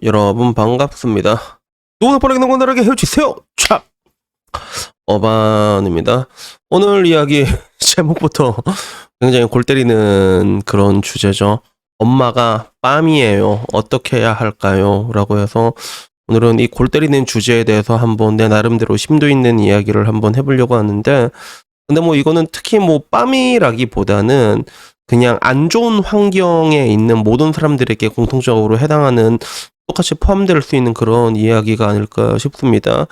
여러분 반갑습니다. 누구나 빠르게 누구나에게 헤어지세요. 촥! 어반입니다. 오늘 이야기 제목부터 굉장히 골 때리는 그런 주제죠. 엄마가 빰이에요. 어떻게 해야 할까요? 라고 해서 오늘은 이 골 때리는 주제에 대해서 한번 내 나름대로 심도 있는 이야기를 한번 해보려고 하는데, 근데 뭐 이거는 특히 뭐 빰이라기보다는 그냥 안 좋은 환경에 있는 모든 사람들에게 공통적으로 해당하는, 똑같이 포함될 수 있는 그런 이야기가 아닐까 싶습니다.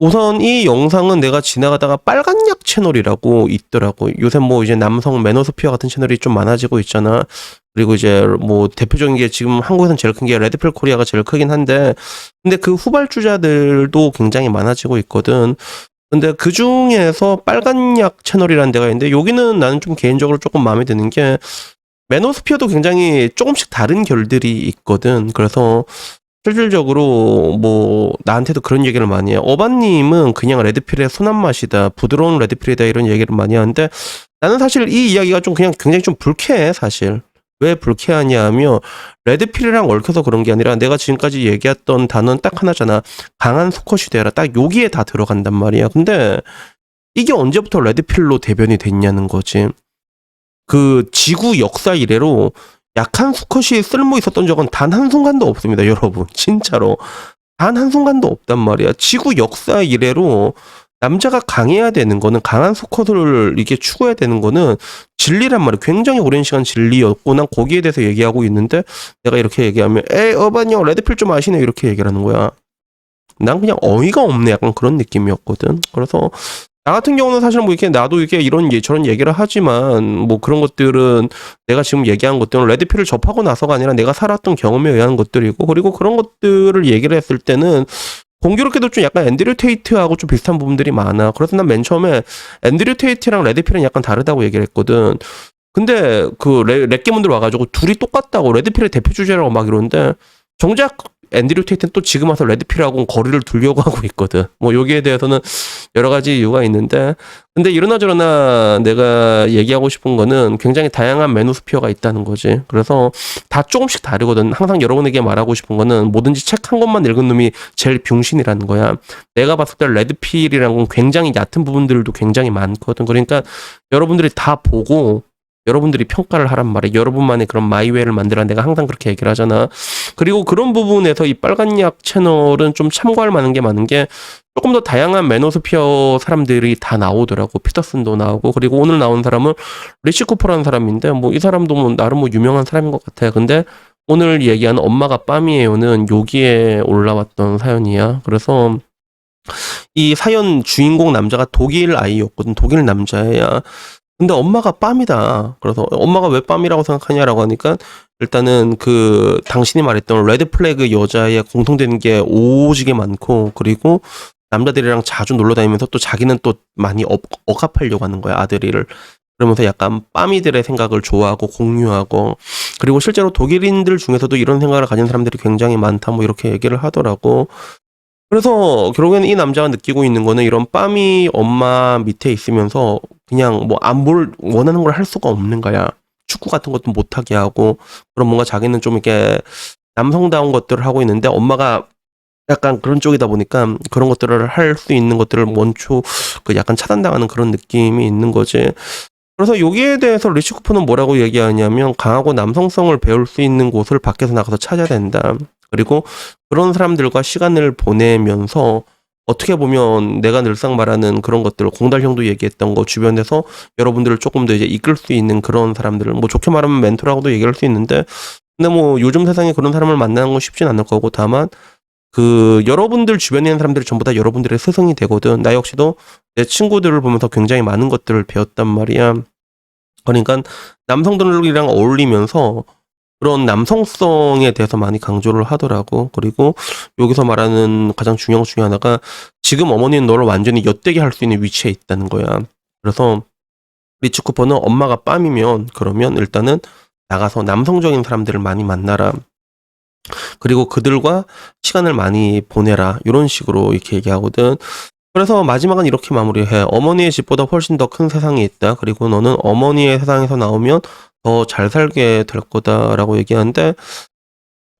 우선 이 영상은 내가 지나가다가 빨간약 채널이라고 있더라고. 요새 뭐 이제 남성 매너스피어 같은 채널이 좀 많아지고 있잖아. 그리고 이제 뭐 대표적인 게 지금 한국에선 제일 큰 게 레드필 코리아가 제일 크긴 한데, 근데 그 후발주자들도 굉장히 많아지고 있거든. 근데 그 중에서 빨간약 채널이라는 데가 있는데, 여기는 나는 좀 개인적으로 조금 마음에 드는 게 매너스피어도 굉장히 조금씩 다른 결들이 있거든. 그래서 실질적으로 뭐 나한테도 그런 얘기를 많이 해. 어반님은 그냥 레드필의 순한 맛이다, 부드러운 레드필이다, 이런 얘기를 많이 하는데, 나는 사실 이 이야기가 좀 그냥 굉장히 좀 불쾌해. 사실 왜 불쾌하냐 하면, 레드필이랑 얽혀서 그런 게 아니라 내가 지금까지 얘기했던 단어는 딱 하나잖아. 강한 수컷이 되라. 딱 여기에 다 들어간단 말이야. 근데 이게 언제부터 레드필로 대변이 됐냐는 거지. 그 지구 역사 이래로 약한 수컷이 쓸모 있었던 적은 단 한순간도 없습니다, 여러분. 진짜로 단 한순간도 없단 말이야. 지구 역사 이래로 남자가 강해야 되는 거는, 강한 수컷을 이게 추구해야 되는 거는 진리란 말이야. 굉장히 오랜 시간 진리였고, 난 거기에 대해서 얘기하고 있는데, 내가 이렇게 얘기하면 에이 어반이 형 레드필 좀 아시네, 이렇게 얘기를 하는 거야. 난 그냥 어이가 없네, 약간 그런 느낌이었거든. 그래서 나 같은 경우는 사실 뭐 이렇게 나도 이렇게 이런 저런 얘기를 하지만, 뭐 그런 것들은 내가 지금 얘기한 것들은 레드필을 접하고 나서가 아니라 내가 살았던 경험에 의한 것들이고, 그리고 그런 것들을 얘기를 했을 때는 공교롭게도 좀 약간 앤드류 테이트하고 좀 비슷한 부분들이 많아. 그래서 난 맨 처음에 앤드류 테이트랑 레드필은 약간 다르다고 얘기를 했거든. 근데 그 랩게분들 와가지고 둘이 똑같다고, 레드필의 대표 주제라고 막 이러는데, 정작 앤드류 테이트는 또 지금 와서 레드필하고 거리를 두려고 하고 있거든. 뭐 여기에 대해서는 여러 가지 이유가 있는데, 근데 이러나 저러나 내가 얘기하고 싶은 거는 굉장히 다양한 매너스피어가 있다는 거지. 그래서 다 조금씩 다르거든. 항상 여러분에게 말하고 싶은 거는, 뭐든지 책 한 권만 읽은 놈이 제일 병신이라는 거야. 내가 봤을 때 레드필이라는 건 굉장히 얕은 부분들도 굉장히 많거든. 그러니까 여러분들이 다 보고 여러분들이 평가를 하란 말이야. 여러분만의 그런 마이웨이를 만들라. 내가 항상 그렇게 얘기를 하잖아. 그리고 그런 부분에서 이 빨간약 채널은 좀 참고할 만한 게 많은 게, 조금 더 다양한 매너스피어 사람들이 다 나오더라고. 피터슨도 나오고, 그리고 오늘 나온 사람은 리치 쿠퍼라는 사람인데, 뭐 이 사람도 뭐 나름 뭐 유명한 사람인 것 같아. 근데 오늘 얘기하는 엄마가 빰이에요는 여기에 올라왔던 사연이야. 그래서 이 사연 주인공 남자가 독일 아이였거든. 독일 남자야. 근데 엄마가 빰이다. 그래서 엄마가 왜 빰이라고 생각하냐라고 하니까, 일단은 그 당신이 말했던 레드 플래그 여자의 공통되는 게 오지게 많고, 그리고 남자들이랑 자주 놀러 다니면서 또 자기는 또 많이 억압하려고 하는 거야, 아들이를. 그러면서 약간 빰이들의 생각을 좋아하고 공유하고, 그리고 실제로 독일인들 중에서도 이런 생각을 가진 사람들이 굉장히 많다, 뭐 이렇게 얘기를 하더라고. 그래서 결국에는 이 남자가 느끼고 있는 거는, 이런 빰이 엄마 밑에 있으면서 그냥 뭐 뭘 원하는 걸 할 수가 없는 거야. 축구 같은 것도 못하게 하고, 그럼 뭔가 자기는 좀 이렇게 남성다운 것들을 하고 있는데, 엄마가 약간 그런 쪽이다 보니까 그런 것들을 할 수 있는 것들을 원초 그 약간 차단당하는 그런 느낌이 있는 거지. 그래서 여기에 대해서 리치 쿠퍼는 뭐라고 얘기하냐면, 강하고 남성성을 배울 수 있는 곳을 밖에서 나가서 찾아야 된다. 그리고 그런 사람들과 시간을 보내면서, 어떻게 보면 내가 늘상 말하는 그런 것들, 공달형도 얘기했던 거, 주변에서 여러분들을 조금 더 이제 이끌 수 있는 그런 사람들을, 뭐 좋게 말하면 멘토라고도 얘기할 수 있는데, 근데 뭐 요즘 세상에 그런 사람을 만나는 건 쉽진 않을 거고, 다만 그 여러분들 주변에 있는 사람들이 전부 다 여러분들의 스승이 되거든. 나 역시도 내 친구들을 보면서 굉장히 많은 것들을 배웠단 말이야. 그러니까 남성들이랑 어울리면서 그런 남성성에 대해서 많이 강조를 하더라고. 그리고 여기서 말하는 가장 중요한 것 중에 하나가, 지금 어머니는 너를 완전히 엿되게 할 수 있는 위치에 있다는 거야. 그래서 리치 쿠퍼는 엄마가 빰이면, 그러면 일단은 나가서 남성적인 사람들을 많이 만나라. 그리고 그들과 시간을 많이 보내라. 이런 식으로 이렇게 얘기하거든. 그래서 마지막은 이렇게 마무리해. 어머니의 집보다 훨씬 더 큰 세상이 있다. 그리고 너는 어머니의 세상에서 나오면 더 잘 살게 될 거다라고 얘기하는데,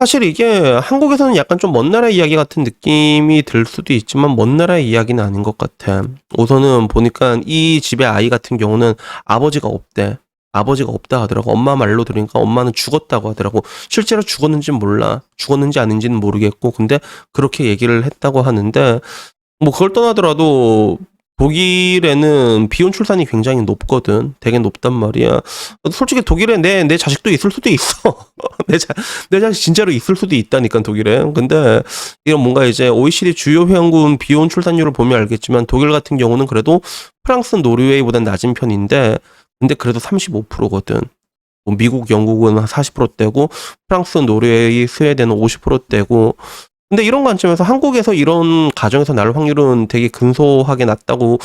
사실 이게 한국에서는 약간 좀 먼 나라 이야기 같은 느낌이 들 수도 있지만 먼 나라 이야기는 아닌 것 같아. 우선은 보니까 이 집의 아이 같은 경우는 아버지가 없대. 아버지가 없다 하더라고. 엄마 말로 들으니까 엄마는 죽었다고 하더라고. 실제로 죽었는지는 몰라. 죽었는지 아닌지는 모르겠고 근데 그렇게 얘기를 했다고 하는데 뭐 그걸 떠나더라도 독일에는 비혼 출산이 굉장히 높거든. 되게 높단 말이야. 솔직히 독일에 내 자식도 있을 수도 있어. 내 자식 진짜로 있을 수도 있다니까, 독일에. 근데 이런 뭔가 이제 OECD 주요 회원군 비혼 출산율을 보면 알겠지만 독일 같은 경우는 그래도 프랑스, 노르웨이보단 낮은 편인데 근데 그래도 35%거든. 뭐 미국, 영국은 한 40%대고 프랑스, 노르웨이, 스웨덴은 50%대고 근데 이런 관점에서 한국에서 이런 가정에서 날 확률은 되게 근소하게 낮다고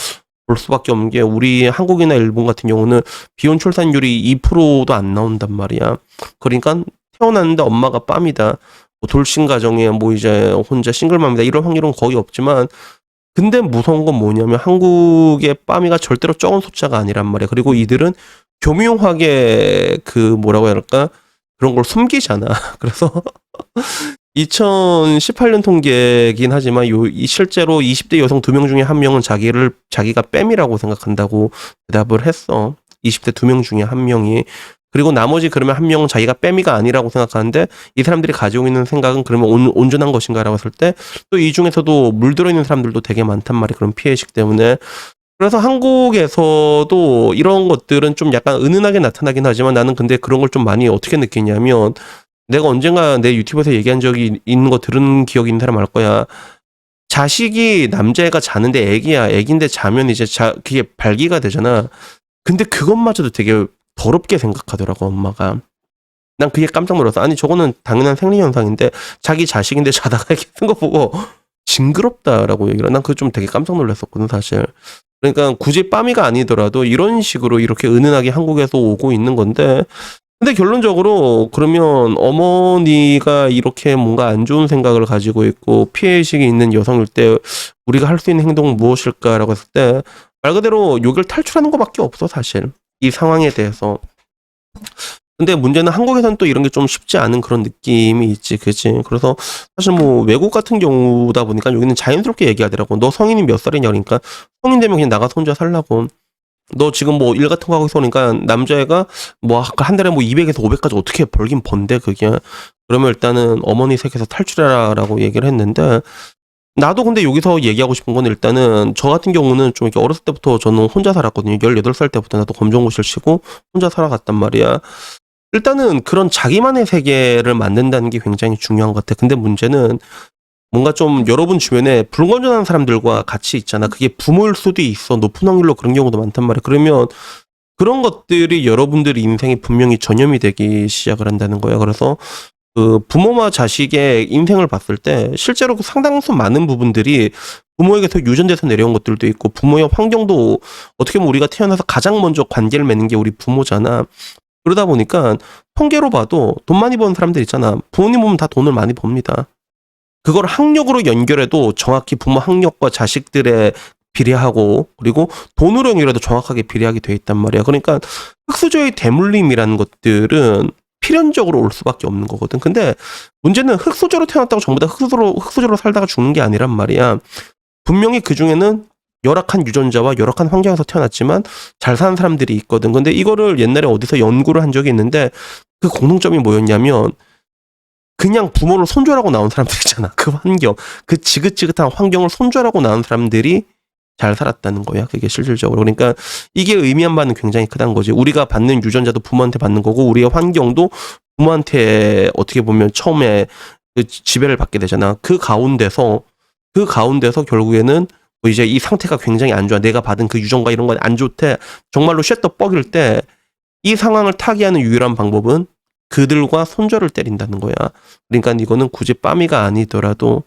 볼 수밖에 없는 게 우리 한국이나 일본 같은 경우는 비혼 출산율이 2%도 안 나온단 말이야. 그러니까 태어났는데 엄마가 빰이다. 뭐 돌싱 가정에 뭐 이제 혼자 싱글맘이다. 이런 확률은 거의 없지만 근데 무서운 건 뭐냐면 한국의 빰이가 절대로 적은 숫자가 아니란 말이야. 그리고 이들은 교묘하게 그 뭐라고 해야 할까? 그런 걸 숨기잖아. 그래서 2018년 통계긴 하지만 실제로 20대 여성 2명 중에 1명은 자기가 뺨이라고 생각한다고 대답을 했어. 20대 2명 중에 1명이. 그리고 나머지 그러면 1명은 자기가 뺨이가 아니라고 생각하는데 이 사람들이 가지고 있는 생각은 그러면 온전한 것인가라고 했을 때 또 이 중에서도 물들어 있는 사람들도 되게 많단 말이야. 그런 피해의식 때문에. 그래서 한국에서도 이런 것들은 좀 약간 은은하게 나타나긴 하지만 나는 근데 그런 걸 좀 많이 어떻게 느끼냐면 내가 언젠가 내 유튜브에서 얘기한 적이 있는 거 들은 기억이 있는 사람 알 거야. 자식이 남자애가 자는데 애기야. 애기인데 자면 이제 그게 발기가 되잖아. 근데 그것마저도 되게 더럽게 생각하더라고, 엄마가. 난 그게 깜짝 놀랐어. 아니, 저거는 당연한 생리현상인데 자기 자식인데 자다가 이렇게 쓴 거 보고 징그럽다라고 얘기를. 난 그거 좀 되게 깜짝 놀랐었거든, 사실. 그러니까 굳이 빰이가 아니더라도 이런 식으로 이렇게 은은하게 한국에서 오고 있는 건데 근데 결론적으로 그러면 어머니가 이렇게 뭔가 안 좋은 생각을 가지고 있고 피해의식이 있는 여성일 때 우리가 할 수 있는 행동은 무엇일까라고 했을 때 말 그대로 여기를 탈출하는 것밖에 없어 사실 이 상황에 대해서. 근데 문제는 한국에서는 또 이런 게 좀 쉽지 않은 그런 느낌이 있지, 그치? 그래서 사실 뭐 외국 같은 경우다 보니까 여기는 자연스럽게 얘기하더라고. 너 성인이 몇 살이냐 그러니까 성인 되면 그냥 나가서 혼자 살라고. 너 지금 뭐 일 같은 거 하고 있으니까 남자애가 뭐 한 달에 뭐 200에서 500까지 어떻게 벌긴 번대 그게. 그러면 일단은 어머니 색에서 탈출해라라고 얘기를 했는데 나도 근데 여기서 얘기하고 싶은 건 일단은 저 같은 경우는 좀 이렇게 어렸을 때부터 저는 혼자 살았거든요. 18살 때부터 나도 검정고시를 치고 혼자 살아갔단 말이야. 일단은 그런 자기만의 세계를 만든다는 게 굉장히 중요한 것 같아. 근데 문제는 뭔가 좀 여러분 주변에 불건전한 사람들과 같이 있잖아. 그게 부모일 수도 있어. 높은 확률로 그런 경우도 많단 말이야. 그러면 그런 것들이 여러분들의 인생에 분명히 전염이 되기 시작을 한다는 거야. 그래서 그 부모와 자식의 인생을 봤을 때 실제로 그 상당수 많은 부분들이 부모에게서 유전돼서 내려온 것들도 있고 부모의 환경도 어떻게 보면 우리가 태어나서 가장 먼저 관계를 맺는 게 우리 부모잖아. 그러다 보니까 통계로 봐도 돈 많이 버는 사람들 있잖아. 부모님 보면 다 돈을 많이 법니다. 그걸 학력으로 연결해도 정확히 부모 학력과 자식들의 비례하고 그리고 돈으로 연결해도 정확하게 비례하게 돼 있단 말이야. 그러니까 흑수저의 대물림이라는 것들은 필연적으로 올 수밖에 없는 거거든. 근데 문제는 흑수저로 태어났다고 전부 다 흑수저로 살다가 죽는 게 아니란 말이야. 분명히 그 중에는 열악한 유전자와 열악한 환경에서 태어났지만 잘 사는 사람들이 있거든. 근데 이거를 옛날에 어디서 연구를 한 적이 있는데 그 공통점이 뭐였냐면 그냥 부모를 손절하고 나온 사람들 있잖아. 그 환경, 그 지긋지긋한 환경을 손절하고 나온 사람들이 잘 살았다는 거야. 그게 실질적으로. 그러니까 이게 의미한 바는 굉장히 크다는 거지. 우리가 받는 유전자도 부모한테 받는 거고 우리의 환경도 부모한테 어떻게 보면 처음에 그 지배를 받게 되잖아. 그 가운데서 결국에는 뭐 이제 이 상태가 굉장히 안 좋아. 내가 받은 그 유전과 이런 건 안 좋대. 정말로 쉣더 뻑일 때 이 상황을 타개하는 유일한 방법은 그들과 손절을 때린다는 거야. 그러니까 이거는 굳이 빰이가 아니더라도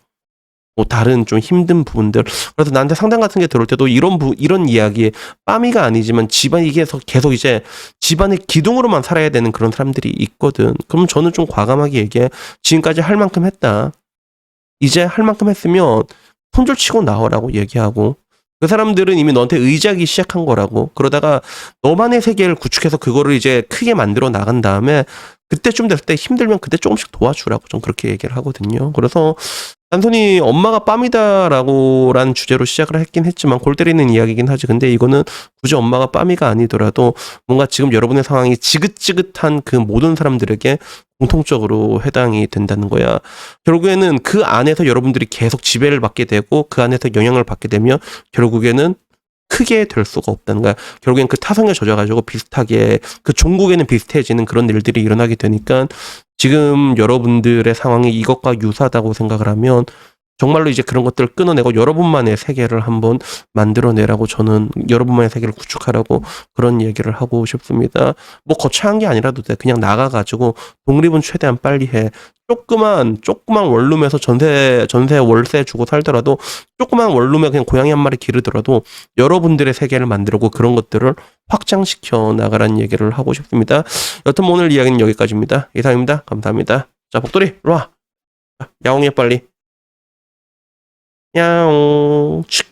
뭐 다른 좀 힘든 부분들. 그래서 나한테 상담 같은 게 들어올 때도 이런 이야기, 빰이가 아니지만 집안이 계속 이제 집안의 기둥으로만 살아야 되는 그런 사람들이 있거든. 그럼 저는 좀 과감하게 얘기해. 지금까지 할 만큼 했다. 이제 할 만큼 했으면 손절치고 나오라고 얘기하고 그 사람들은 이미 너한테 의지하기 시작한 거라고. 그러다가 너만의 세계를 구축해서 그거를 이제 크게 만들어 나간 다음에 그때쯤 됐을 때 힘들면 그때 조금씩 도와주라고 좀 그렇게 얘기를 하거든요. 그래서 단순히 엄마가 빰이다라고라는 주제로 시작을 했긴 했지만 골 때리는 이야기긴 하지. 근데 이거는 굳이 엄마가 빰이가 아니더라도 뭔가 지금 여러분의 상황이 지긋지긋한 그 모든 사람들에게 공통적으로 해당이 된다는 거야. 결국에는 그 안에서 여러분들이 계속 지배를 받게 되고 그 안에서 영향을 받게 되면 결국에는 크게 될 수가 없다는 거야. 결국엔 그 타성에 젖어가지고 비슷하게 그 종국에는 비슷해지는 그런 일들이 일어나게 되니까 지금 여러분들의 상황이 이것과 유사하다고 생각을 하면 정말로 이제 그런 것들을 끊어내고 여러분만의 세계를 한번 만들어내라고 저는 여러분만의 세계를 구축하라고 그런 얘기를 하고 싶습니다. 뭐 거창한 게 아니라도 돼. 그냥 나가가지고 독립은 최대한 빨리 해. 조그만 원룸에서 전세 월세 주고 살더라도 조그만 원룸에 그냥 고양이 한 마리 기르더라도 여러분들의 세계를 만들고 그런 것들을 확장시켜 나가라는 얘기를 하고 싶습니다. 여튼 오늘 이야기는 여기까지입니다. 이상입니다. 감사합니다. 자, 복돌이, 일로 와. 야옹해, 빨리. 야옹. 칙.